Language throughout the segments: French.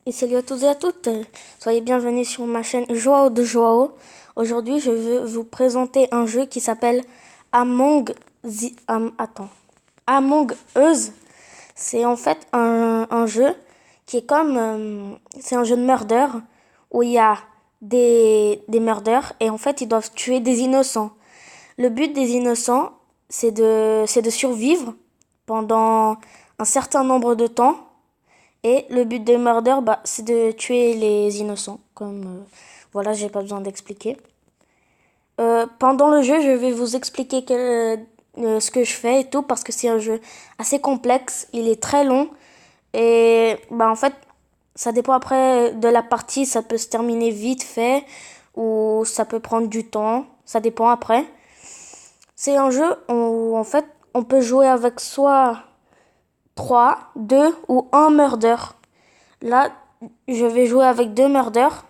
Et salut à tous et à toutes. Soyez bienvenus sur ma chaîne Joao de Joao. Aujourd'hui, je veux vous présenter un jeu qui s'appelle Among Us. C'est en fait un jeu qui est comme c'est un jeu de murder où il y a des meurders et en fait ils doivent tuer des innocents. Le but des innocents, c'est de survivre pendant un certain nombre de temps et le but des murders, c'est de tuer les innocents. Voilà, j'ai pas besoin d'expliquer. Pendant le jeu, je vais vous expliquer ce que je fais et tout parce que c'est un jeu assez complexe. Il est très long et en fait, ça dépend après de la partie. Ça peut se terminer vite fait ou ça peut prendre du temps. Ça dépend après. C'est un jeu où en fait, on peut jouer avec soit 3, 2 ou un murder. Là, je vais jouer avec deux murders.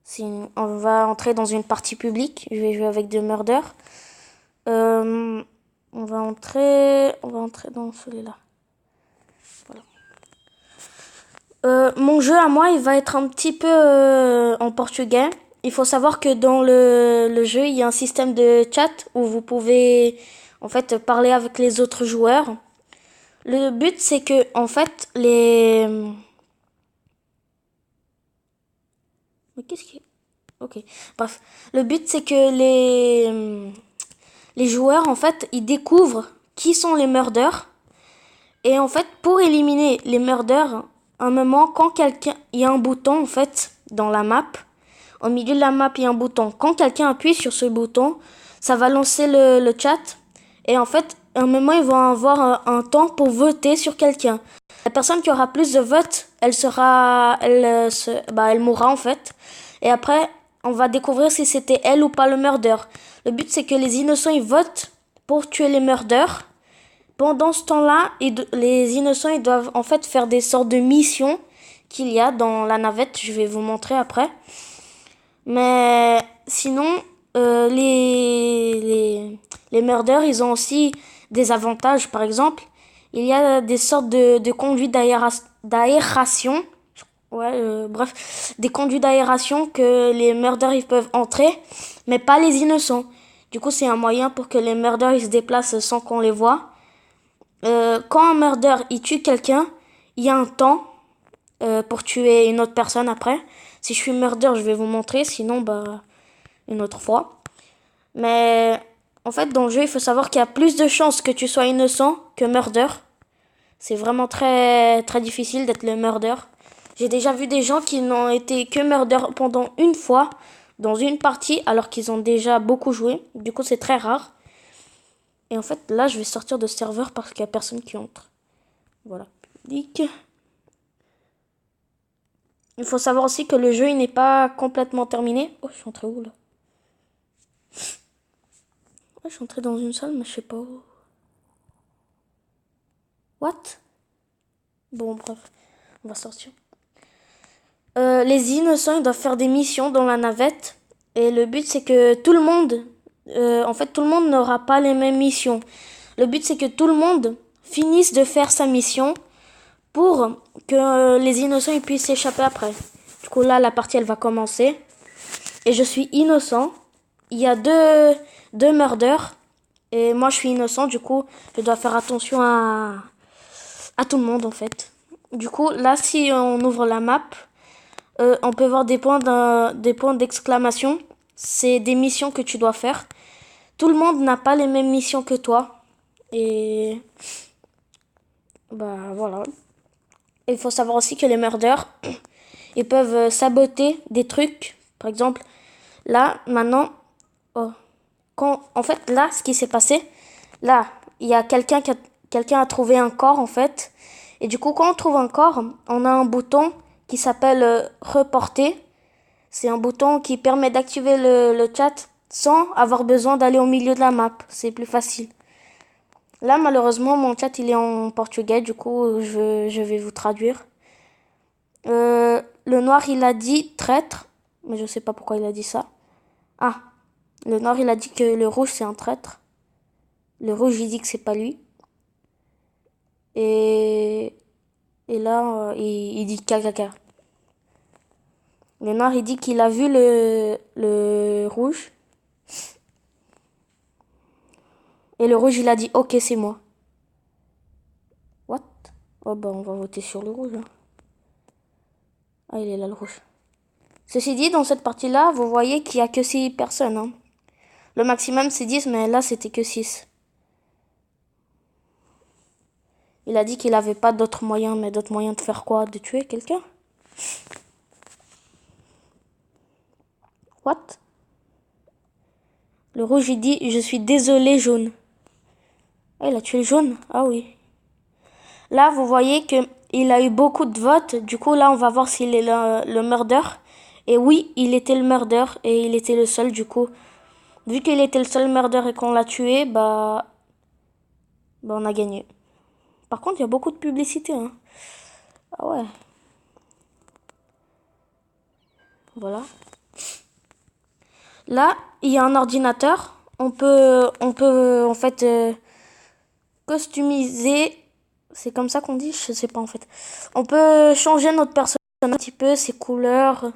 Si on va entrer dans une partie publique, je vais jouer avec deux murders. On va entrer dans celui-là. Voilà. Mon jeu à moi, il va être un petit peu en portugais. Il faut savoir que dans le jeu, il y a un système de chat où vous pouvez en fait parler avec les autres joueurs. Le but, c'est que en fait Mais qu'est-ce qui... Ok. Bref. Le but, c'est que les joueurs, en fait, ils découvrent qui sont les murders. Et en fait, pour éliminer les murders, à un moment, quand quelqu'un... Il y a un bouton, en fait, dans la map. Au milieu de la map, il y a un bouton. Quand quelqu'un appuie sur ce bouton, ça va lancer le chat. Et en fait, à un moment, ils vont avoir un temps pour voter sur quelqu'un. La personne qui aura plus de votes, elle mourra en fait. Et après, on va découvrir si c'était elle ou pas le murder. Le but, c'est que les innocents, ils votent pour tuer les murders. Pendant ce temps-là, les innocents, ils doivent en fait faire des sortes de missions qu'il y a dans la navette. Je vais vous montrer après. Mais sinon, les murders, ils ont aussi des avantages. Par exemple, il y a des sortes de conduits d'aération. Ouais, bref, des conduits d'aération que les murders ils peuvent entrer, mais pas les innocents. Du coup, c'est un moyen pour que les murders ils se déplacent sans qu'on les voit. Quand un murder il tue quelqu'un, il y a un temps pour tuer une autre personne après. Si je suis murder, je vais vous montrer, sinon une autre fois. Mais en fait, dans le jeu, il faut savoir qu'il y a plus de chances que tu sois innocent que murder. C'est vraiment très très difficile d'être le murder. J'ai déjà vu des gens qui n'ont été que murder pendant une fois dans une partie alors qu'ils ont déjà beaucoup joué. Du coup, c'est très rare. Et en fait, là, je vais sortir de ce serveur parce qu'il n'y a personne qui entre. Voilà, public. Il faut savoir aussi que le jeu il n'est pas complètement terminé. Oh, je suis entré où là? Ouais, je suis entré dans une salle, mais je sais pas où. What? Bon, bref, on va sortir. Les innocents, ils doivent faire des missions dans la navette. Et le but, c'est que tout le monde, en fait, tout le monde n'aura pas les mêmes missions. Le but, c'est que tout le monde finisse de faire sa mission pour que les innocents ils puissent s'échapper après. Du coup, là, la partie, elle va commencer. Et je suis innocent. Il y a deux murders. Et moi, je suis innocent. Du coup, je dois faire attention à tout le monde, en fait. Du coup, là, si on ouvre la map, on peut voir des points d'exclamation. C'est des missions que tu dois faire. Tout le monde n'a pas les mêmes missions que toi. Et voilà. Il faut savoir aussi que les murders, ils peuvent saboter des trucs. Par exemple, là, maintenant, oh, en fait, là, ce qui s'est passé, là, il y a quelqu'un a trouvé un corps, en fait. Et du coup, quand on trouve un corps, on a un bouton qui s'appelle reporter. C'est un bouton qui permet d'activer le chat sans avoir besoin d'aller au milieu de la map. C'est plus facile. Là, malheureusement, mon chat, il est en portugais. Du coup, je vais vous traduire. Le noir, il a dit traître. Mais je sais pas pourquoi il a dit ça. Ah, le noir, il a dit que le rouge, c'est un traître. Le rouge, il dit que c'est pas lui. Et Et là, il dit caca. Le noir, il dit qu'il a vu le rouge. Et le rouge, il a dit ok, c'est moi. What? Oh bah, on va voter sur le rouge. Hein. Ah, il est là, le rouge. Ceci dit, dans cette partie-là, vous voyez qu'il n'y a que 6 personnes. Hein. Le maximum, c'est 10, mais là, c'était que 6. Il a dit qu'il n'avait pas d'autres moyens, mais d'autres moyens de faire quoi? De tuer quelqu'un? What? Le rouge, il dit, je suis désolé, jaune. Ah, il a tué le jaune? Ah oui. Là, vous voyez que il a eu beaucoup de votes. Du coup, là, on va voir s'il est le murder. Et oui, il était le murder et il était le seul. Du coup, vu qu'il était le seul murder et qu'on l'a tué, bah on a gagné. Par contre, il y a beaucoup de publicité. Hein. Ah ouais. Voilà. Là, il y a un ordinateur. On peut en fait customiser. C'est comme ça qu'on dit, je sais pas en fait. On peut changer notre personnage un petit peu, ses couleurs.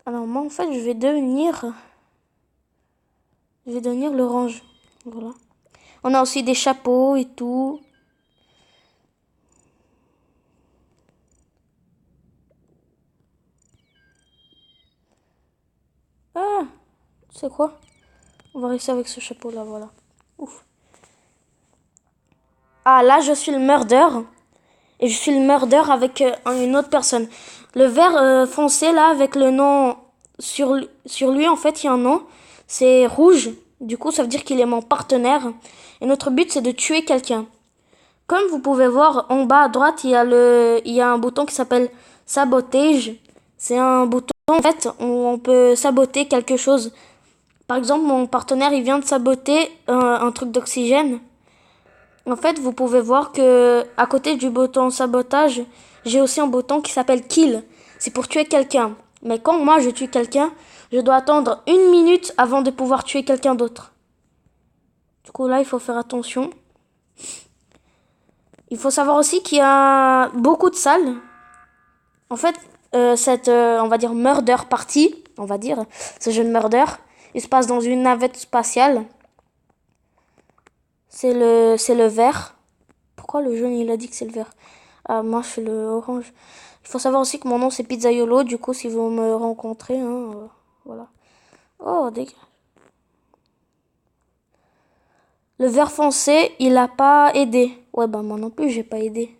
Alors moi en fait je vais devenir l'orange. Voilà. On a aussi des chapeaux et tout. Ah, c'est quoi? On va rester avec ce chapeau là, voilà. Ouf. Ah là je suis le murder. Et je suis le murder avec une autre personne. Le vert foncé là avec le nom sur lui en fait il y a un nom. C'est rouge. Du coup ça veut dire qu'il est mon partenaire. Et notre but c'est de tuer quelqu'un. Comme vous pouvez voir en bas à droite il y a un bouton qui s'appelle sabotage. C'est un bouton en fait où on peut saboter quelque chose. Par exemple mon partenaire il vient de saboter un truc d'oxygène. En fait, vous pouvez voir que à côté du bouton sabotage, j'ai aussi un bouton qui s'appelle kill. C'est pour tuer quelqu'un. Mais quand moi je tue quelqu'un, je dois attendre 1 minute avant de pouvoir tuer quelqu'un d'autre. Du coup là, il faut faire attention. Il faut savoir aussi qu'il y a beaucoup de salles. En fait, cette, on va dire, murder party, on va dire, ce jeu de murder, il se passe dans une navette spatiale. C'est le vert. Pourquoi le jaune il a dit que c'est le vert? Ah, moi je suis le orange. Il faut savoir aussi que mon nom c'est Pizzaiolo. Du coup, si vous me rencontrez, hein, voilà. Oh, dégage. Le vert foncé, il a pas aidé. Ouais, bah moi non plus, j'ai pas aidé.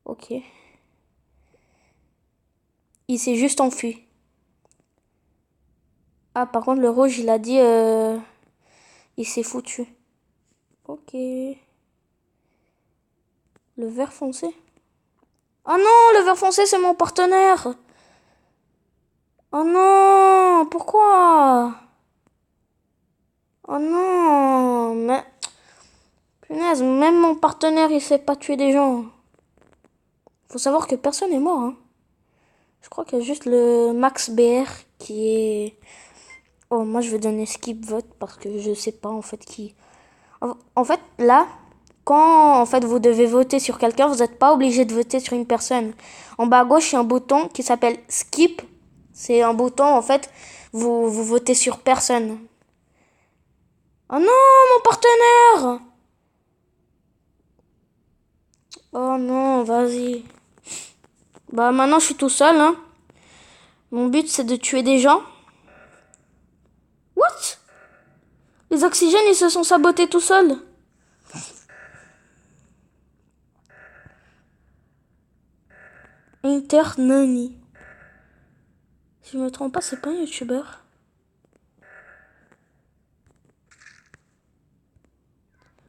Ok. Il s'est juste enfui. Ah, par contre, le rouge, il a dit, il s'est foutu. Ok. Le vert foncé. Oh non, le vert foncé, c'est mon partenaire. Oh non, pourquoi? Oh non, mais... Punaise, même mon partenaire, il sait pas tuer des gens. Faut savoir que personne est mort, hein. Je crois qu'il y a juste le Max BR qui est... Oh, moi, je vais donner skip vote parce que je sais pas, en fait, qui... En fait, là, quand, en fait, vous devez voter sur quelqu'un, vous n'êtes pas obligé de voter sur une personne. En bas à gauche, il y a un bouton qui s'appelle skip. C'est un bouton, en fait, vous votez sur personne. Oh non, mon partenaire! Oh non, vas-y. Bah maintenant je suis tout seul, hein. Mon but c'est de tuer des gens. What? Les oxygènes ils se sont sabotés tout seuls. Internani. Si je me trompe pas, c'est pas un youtubeur.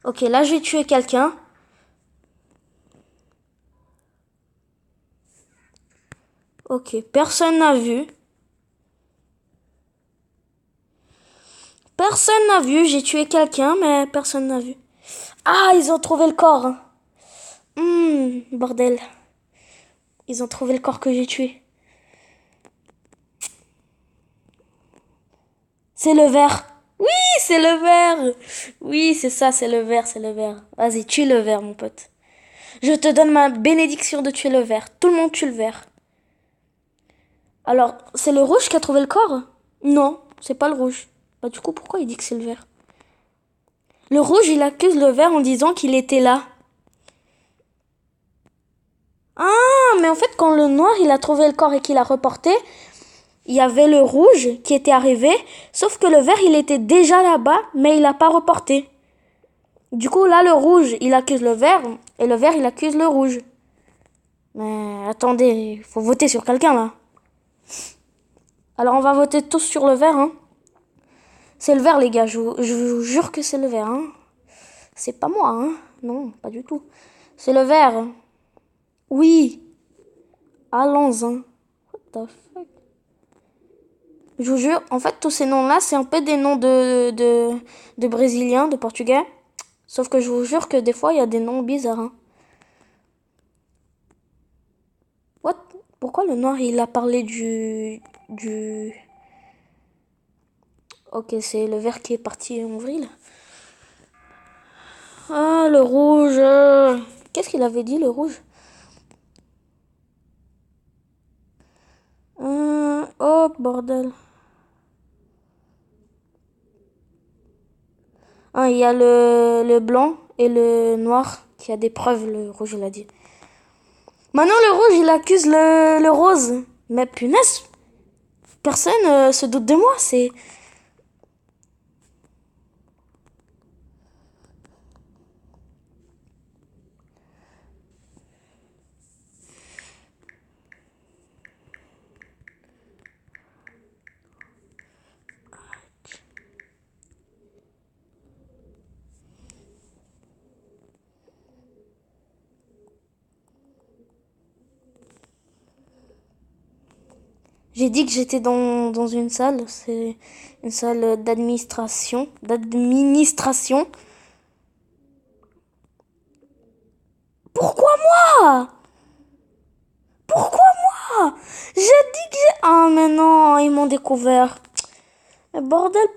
Ok, là j'ai tué quelqu'un. Ok, personne n'a vu. Personne n'a vu, j'ai tué quelqu'un, mais personne n'a vu. Ah, ils ont trouvé le corps. Bordel. Ils ont trouvé le corps que j'ai tué. C'est le vert. Oui, c'est le vert. Oui, c'est ça, c'est le vert, c'est le vert. Vas-y, tue le vert, mon pote. Je te donne ma bénédiction de tuer le vert. Tout le monde tue le vert. Alors, c'est le rouge qui a trouvé le corps? Non, c'est pas le rouge. Bah du coup, pourquoi il dit que c'est le vert? Le rouge, il accuse le vert en disant qu'il était là. Ah, mais en fait, quand le noir, il a trouvé le corps et qu'il a reporté, il y avait le rouge qui était arrivé, sauf que le vert, il était déjà là-bas, mais il n'a pas reporté. Du coup, là, le rouge, il accuse le vert, et le vert, il accuse le rouge. Mais attendez, il faut voter sur quelqu'un, là. Alors, on va voter tous sur le vert, hein. C'est le vert, les gars, je vous jure que c'est le vert, hein. C'est pas moi, hein. Non, pas du tout. C'est le vert. Oui. Allons-en. What the fuck? Je vous jure, en fait, tous ces noms-là, c'est un peu des noms de Brésiliens, de Portugais. Sauf que je vous jure que des fois, il y a des noms bizarres. Hein. What? Pourquoi le noir, il a parlé du... Ok, c'est le vert qui est parti en vrille. Ah, le rouge. Qu'est-ce qu'il avait dit, le rouge? Oh, bordel. Ah, il y a le blanc et le noir qui a des preuves, le rouge, il a dit. Maintenant, le rouge, il accuse le rose. Mais punaise, personne se doute de moi, c'est... J'ai dit que j'étais dans une salle, c'est une salle d'administration. D'administration. Pourquoi moi? Pourquoi moi? J'ai dit que j'ai... Ah mais non, ils m'ont découvert. Mais bordel,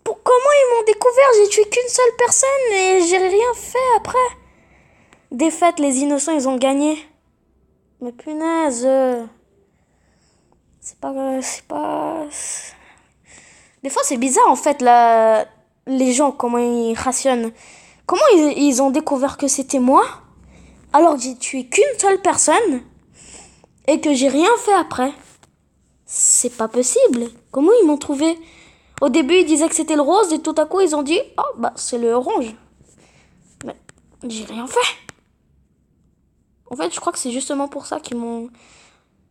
comment ils m'ont découvert? J'ai tué qu'une seule personne et j'ai rien fait après. Défaite, les innocents, ils ont gagné. Mais punaise. C'est pas... C'est pas... Des fois, c'est bizarre, en fait, les gens, comment ils rationnent. Comment ils ont découvert que c'était moi, alors que j'ai tué qu'une seule personne et que j'ai rien fait après? C'est pas possible. Comment ils m'ont trouvé? Au début, ils disaient que c'était le rose et tout à coup, ils ont dit « Oh, bah, c'est le orange. » Mais j'ai rien fait. En fait, je crois que c'est justement pour ça qu'ils m'ont...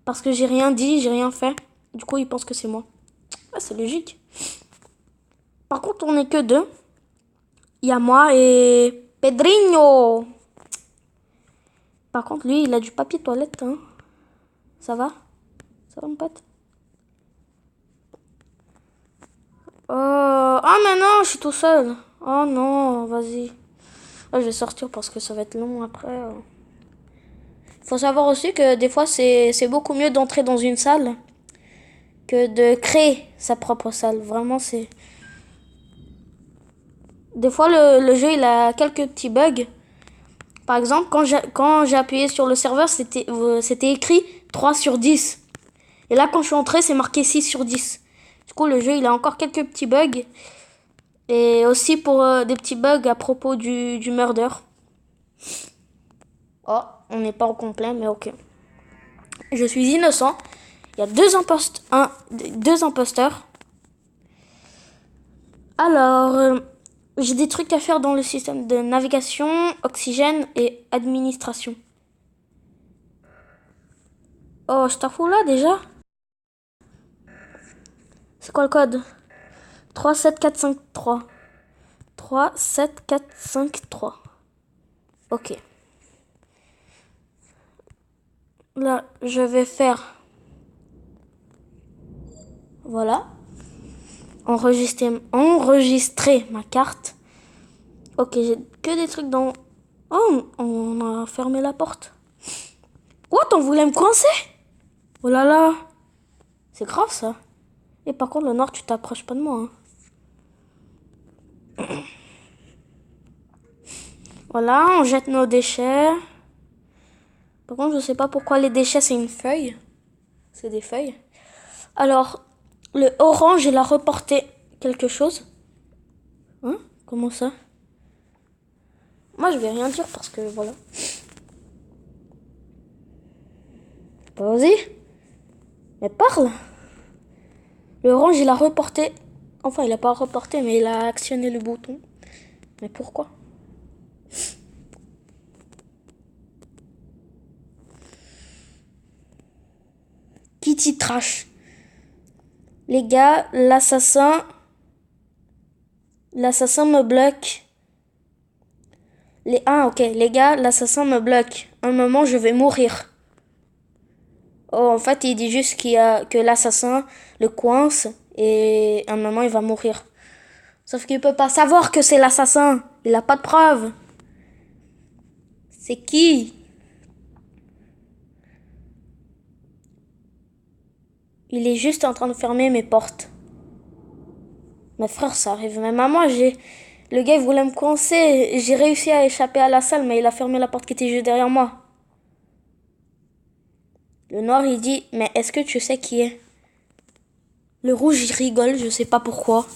Parce que j'ai rien dit, j'ai rien fait. Du coup, ils pensent que c'est moi. Ah, c'est logique. Par contre, on n'est que deux. Il y a moi et Pedrinho. Par contre, lui, il a du papier toilette. Hein. Ça va? Ça va, mon pote? Ah, mais non, je suis tout seul. Oh non, vas-y. Ah, je vais sortir parce que ça va être long après. Faut savoir aussi que des fois, c'est beaucoup mieux d'entrer dans une salle que de créer sa propre salle. Vraiment, c'est... Des fois, le jeu, il a quelques petits bugs. Par exemple, quand j'ai appuyé sur le serveur, c'était écrit 3 sur 10. Et là, quand je suis entré, c'est marqué 6 sur 10. Du coup, le jeu, il a encore quelques petits bugs. Et aussi pour des petits bugs à propos du murder. Oh, on n'est pas au complet, mais ok. Je suis innocent. Il y a deux imposteurs. Alors, j'ai des trucs à faire dans le système de navigation, oxygène et administration. Oh, je t'avoue là déjà. C'est quoi le code? 37453. 37453. Ok. Là, je vais faire... Voilà. Enregistrer ma carte. Ok, j'ai que des trucs dans... Oh, on a fermé la porte. What, on voulait me coincer? Oh là là. C'est grave ça. Et par contre, le noir, tu t'approches pas de moi. Hein. Voilà, on jette nos déchets. Par contre, je sais pas pourquoi les déchets, c'est une feuille. C'est des feuilles. Alors, le orange, il a reporté quelque chose. Hein? Comment ça? Moi, je vais rien dire parce que voilà. Vas-y. Mais parle. Le orange, il a reporté. Enfin, il a pas reporté, mais il a actionné le bouton. Mais pourquoi? Kitty Trash. Les gars, l'assassin me bloque. Ah, ok. Les gars, l'assassin me bloque. Un moment, je vais mourir. Oh, en fait, il dit juste que l'assassin le coince et un moment, il va mourir. Sauf qu'il peut pas savoir que c'est l'assassin. Il a pas de preuves. C'est qui? Il est juste en train de fermer mes portes. Mais frère, ça arrive même à moi. Le gars, il voulait me coincer. J'ai réussi à échapper à la salle, mais il a fermé la porte qui était juste derrière moi. Le noir, il dit, mais est-ce que tu sais qui est? Le rouge, il rigole, je sais pas pourquoi.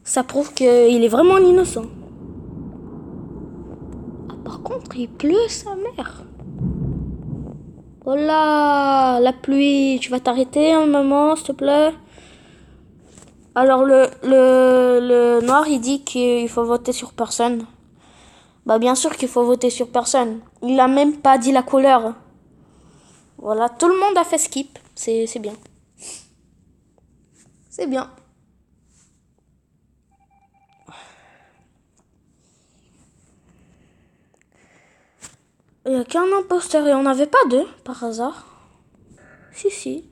Ça prouve qu'il est vraiment innocent. Ah, par contre, il pleut, sa mère. Oh là, la pluie, tu vas t'arrêter un moment, s'il te plaît? Alors, le noir, il dit qu'il faut voter sur personne. Bah, bien sûr qu'il faut voter sur personne. Il a même pas dit la couleur. Voilà, tout le monde a fait skip. C'est bien. C'est bien. Il n'y a qu'un imposteur et on n'avait pas deux, par hasard. Si, si.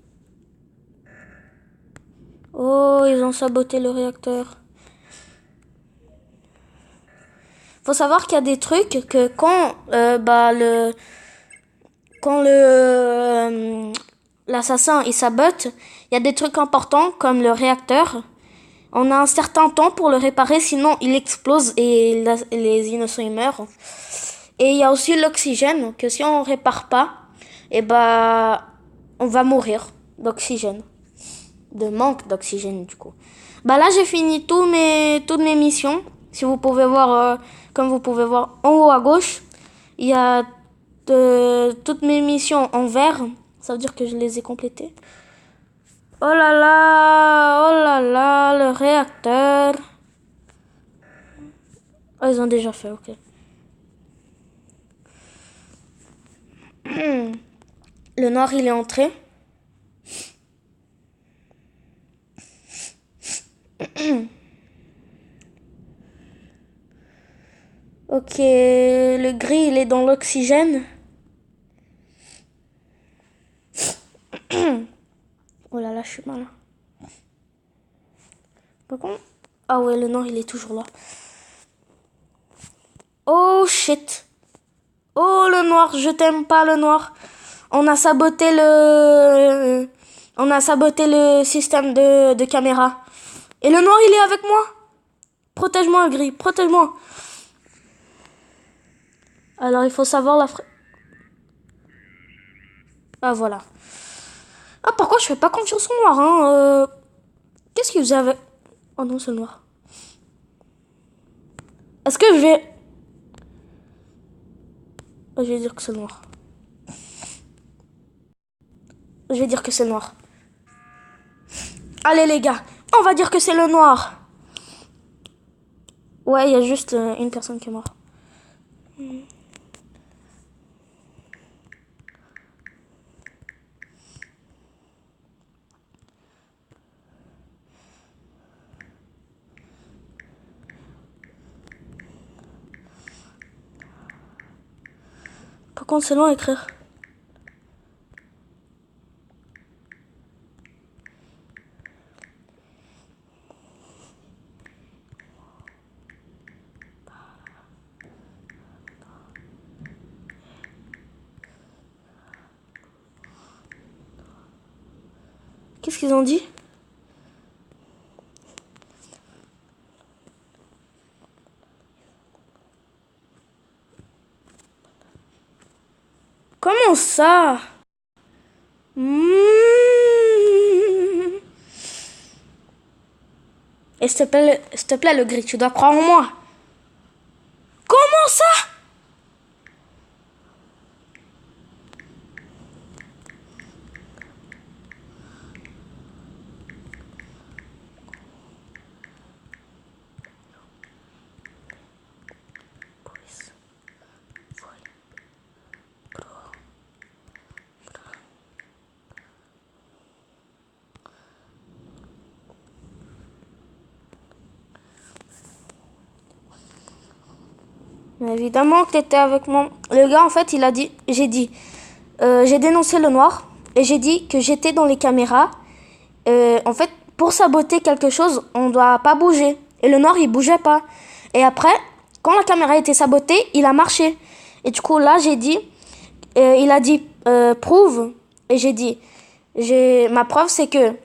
Oh, ils ont saboté le réacteur. Faut savoir qu'il y a des trucs que quand l'assassin il sabote, il y a des trucs importants comme le réacteur. On a un certain temps pour le réparer, sinon il explose et les innocents ils meurent. Et il y a aussi l'oxygène que si on répare pas, et on va mourir d'oxygène, de manque d'oxygène du coup. Bah là j'ai fini toutes mes missions. Si vous pouvez voir, comme vous pouvez voir en haut à gauche, il y a toutes mes missions en vert. Ça veut dire que je les ai complétées. Oh là là, le réacteur. Oh, ils ont déjà fait, ok. Le noir, il est entré. Ok, le gris, il est dans l'oxygène. Oh là là, je suis malin. Par contre... Ah ouais, le noir, il est toujours là. Oh shit. Oh le noir, je t'aime pas le noir. On a saboté le système de caméra. Et le noir, il est avec moi. Protège-moi, gris, protège-moi. Alors, il faut savoir Ah, voilà. Ah, pourquoi je fais pas confiance au noir, hein Qu'est-ce que vous avez... Oh non, c'est le noir. Est-ce que je vais... Je vais dire que c'est le noir. Je vais dire que c'est le noir. Allez, les gars, on va dire que c'est le noir. Ouais, il y a juste une personne qui est morte. Par contre, c'est long à écrire. Qu'est-ce qu'ils ont dit? Comment ça? Et s'il te plaît, le gris, tu dois croire en moi. Comment ça? Mais évidemment que t'étais avec moi. Le gars, en fait, il a dit, j'ai dénoncé le noir et j'ai dit que j'étais dans les caméras. En fait, pour saboter quelque chose, on doit pas bouger. Et le noir, il bougeait pas. Et après, quand la caméra était sabotée, il a marché. Et du coup, là, il a dit, prouve. Et j'ai dit, ma preuve, c'est que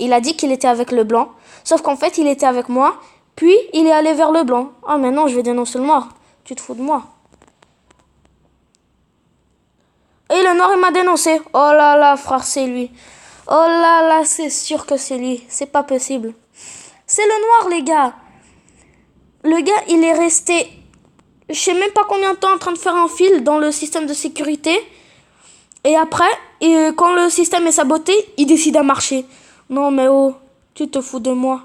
il a dit qu'il était avec le blanc. Sauf qu'en fait, il était avec moi. Puis, il est allé vers le blanc. Ah, mais non, je vais dénoncer le noir. Tu te fous de moi. Et le noir, il m'a dénoncé. Oh là là, frère, c'est lui. Oh là là, c'est sûr que c'est lui. C'est pas possible. C'est le noir, les gars. Le gars, il est resté, je sais même pas combien de temps en train de faire un fil dans le système de sécurité. Et après, quand le système est saboté, il décide à marcher. Non, mais oh, tu te fous de moi.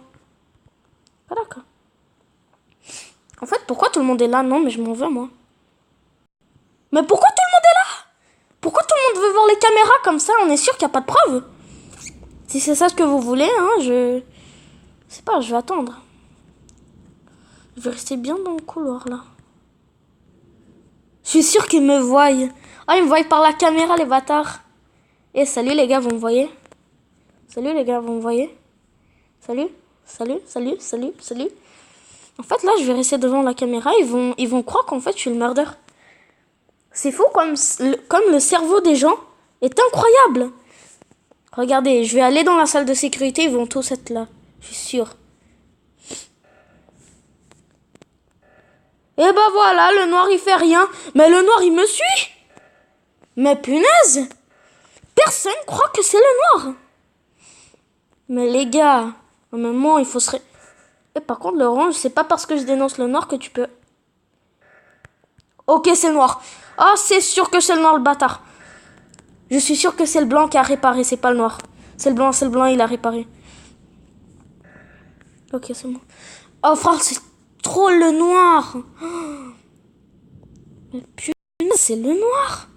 Ah, d'accord. En fait, pourquoi tout le monde est là? Non, mais je m'en veux, moi. Mais pourquoi tout le monde est là? Pourquoi tout le monde veut voir les caméras comme ça? On est sûr qu'il n'y a pas de preuves. Si c'est ça ce que vous voulez, hein, je sais pas, je vais attendre. Je vais rester bien dans le couloir, là. Je suis sûr qu'ils me voient. Ah, ils me voient par la caméra, les bâtards. Eh, salut les gars, vous me voyez? Salut les gars, vous me voyez? Salut, salut, salut, salut, salut. En fait, là, je vais rester devant la caméra. Ils vont croire qu'en fait, je suis le meurtre. C'est fou comme le cerveau des gens est incroyable. Regardez, je vais aller dans la salle de sécurité. Ils vont tous être là. Je suis sûre. Et bah voilà, le noir, il fait rien. Mais le noir, il me suit. Mais punaise! Personne croit que c'est le noir. Mais les gars, à un moment, il faut se... Et par contre, l'orange, c'est pas parce que je dénonce le noir que tu peux... Ok, c'est le noir. Ah, c'est sûr que c'est le noir, le bâtard. Je suis sûr que c'est le blanc qui a réparé, c'est pas le noir. C'est le blanc, il a réparé. Ok, c'est bon. Oh, frère, c'est trop le noir. Mais putain, c'est le noir.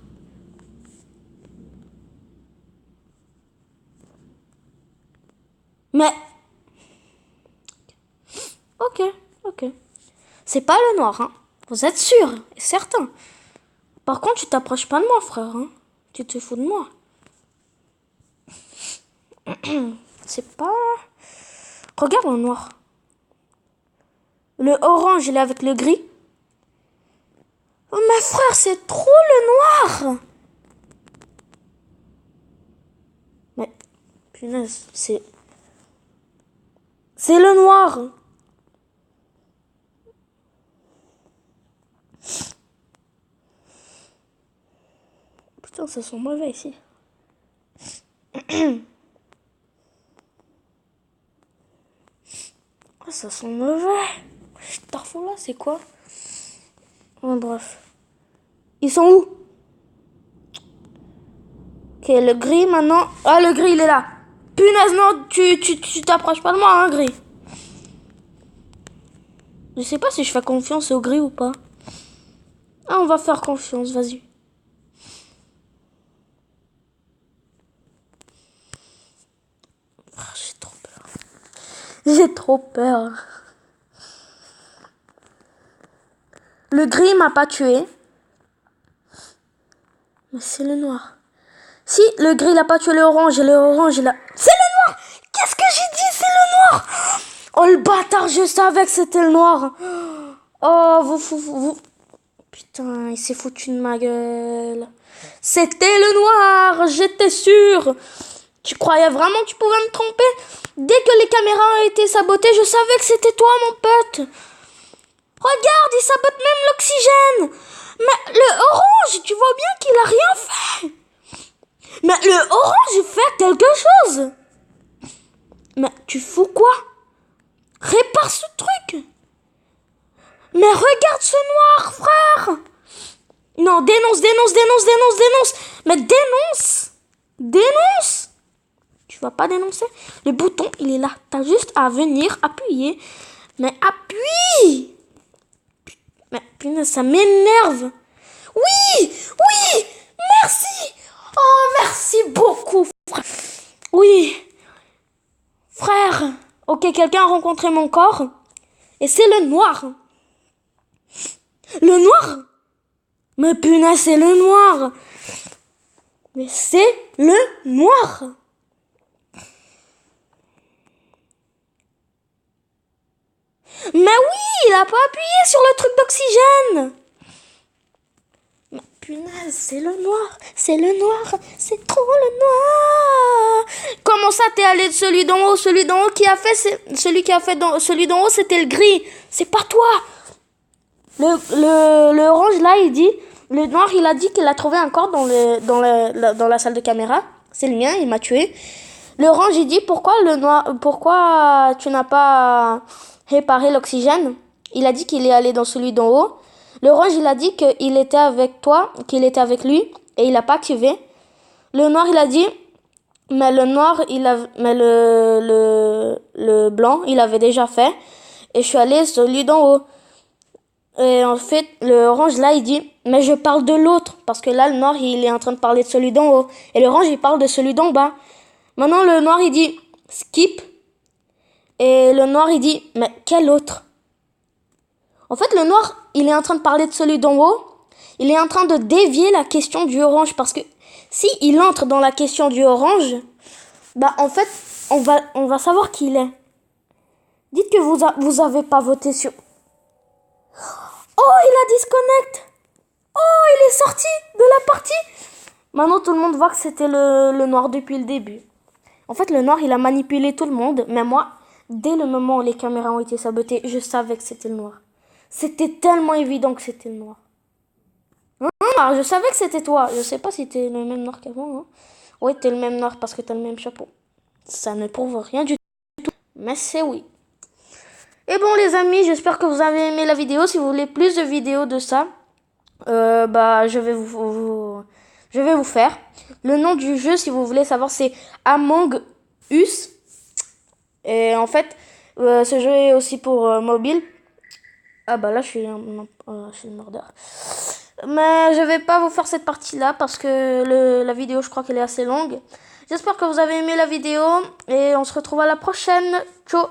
Mais... Ok. C'est pas le noir, hein. Vous êtes sûr et certain. Par contre, tu t'approches pas de moi, frère, hein. Tu te fous de moi. C'est pas... Regarde le noir. Le orange, il est avec le gris. Oh, mais frère, c'est trop le noir. Mais, punaise, c'est le noir. Putain, ça sent mauvais ici. Oh, ça sent mauvais. Starfou là, c'est quoi? Oh, bref. Ils sont où? Ok, le gris maintenant. Ah, le gris, il est là. Punaise, non, tu t'approches pas de moi, hein, gris. Je sais pas si je fais confiance au gris ou pas. Ah, on va faire confiance, vas-y. J'ai trop peur. J'ai trop peur. Le gris m'a pas tué. Mais c'est le noir. Si, le gris n'a pas tué l'orange et l'orange il a... C'est le noir! Qu'est-ce que j'ai dit? C'est le noir! Oh le bâtard, je savais que c'était le noir. Oh, vous... Putain, il s'est foutu de ma gueule. C'était le noir, j'étais sûre. Tu croyais vraiment que tu pouvais me tromper? Dès que les caméras ont été sabotées, je savais que c'était toi, mon pote. Regarde, il sabote même l'oxygène. Mais le orange, tu vois bien qu'il a rien fait. Mais le orange fait quelque chose. Mais tu fous quoi? Répare ce truc. Mais regarde ce noir, frère. Non, dénonce. Mais dénonce. Tu vas pas dénoncer? Le bouton, il est là. T'as juste à venir appuyer. Mais appuie. Mais punaise, ça m'énerve. Oui, merci. Oh, merci beaucoup, frère. Oui, frère. Ok, quelqu'un a rencontré mon corps. Et c'est le noir. Le noir? Mais punaise, c'est le noir. Mais c'est le noir. Mais oui, il a pas appuyé sur le truc d'oxygène. Mais punaise, c'est le noir. C'est trop le noir. Comment ça, t'es allé de celui d'en haut? Celui d'en haut qui a fait, celui d'en haut, c'était le gris. C'est pas toi. Le orange là, il dit, le noir, il a dit qu'il a trouvé un corps dans la salle de caméra. C'est le mien, il m'a tué. Le orange, il dit, pourquoi tu n'as pas réparé l'oxygène? Il a dit qu'il est allé dans celui d'en haut. Le orange, il a dit qu'il était avec toi, qu'il était avec lui, et il a pas activé. Le noir, il a dit, mais le blanc, il avait déjà fait, et je suis allé celui d'en haut. Et en fait, le orange là, il dit, mais je parle de l'autre, parce que là, le noir, il est en train de parler de celui d'en haut, et le orange, il parle de celui d'en bas. Maintenant, le noir, il dit, skip, et le noir, il dit, mais quel autre? En fait, le noir, il est en train de parler de celui d'en haut, il est en train de dévier la question du orange, parce que si il entre dans la question du orange, bah en fait, on va savoir qui il est. Dites que vous avez pas voté sur... Oh, il a disconnect. Oh, il est sorti de la partie. Maintenant, tout le monde voit que c'était le noir depuis le début. En fait, le noir, il a manipulé tout le monde. Mais moi, dès le moment où les caméras ont été sabotées, je savais que c'était le noir. C'était tellement évident que c'était le noir. Ah, je savais que c'était toi. Je sais pas si t'es le même noir qu'avant. Hein. Oui, t'es le même noir parce que t'as le même chapeau. Ça ne prouve rien du tout. Mais c'est oui. Et bon les amis, j'espère que vous avez aimé la vidéo. Si vous voulez plus de vidéos de ça, bah je vais vous faire. Le nom du jeu, si vous voulez savoir, c'est Among Us. Et en fait, ce jeu est aussi pour mobile. Ah bah là, je suis le mordeur. Mais je vais pas vous faire cette partie-là parce que la vidéo, je crois qu'elle est assez longue. J'espère que vous avez aimé la vidéo et on se retrouve à la prochaine. Ciao.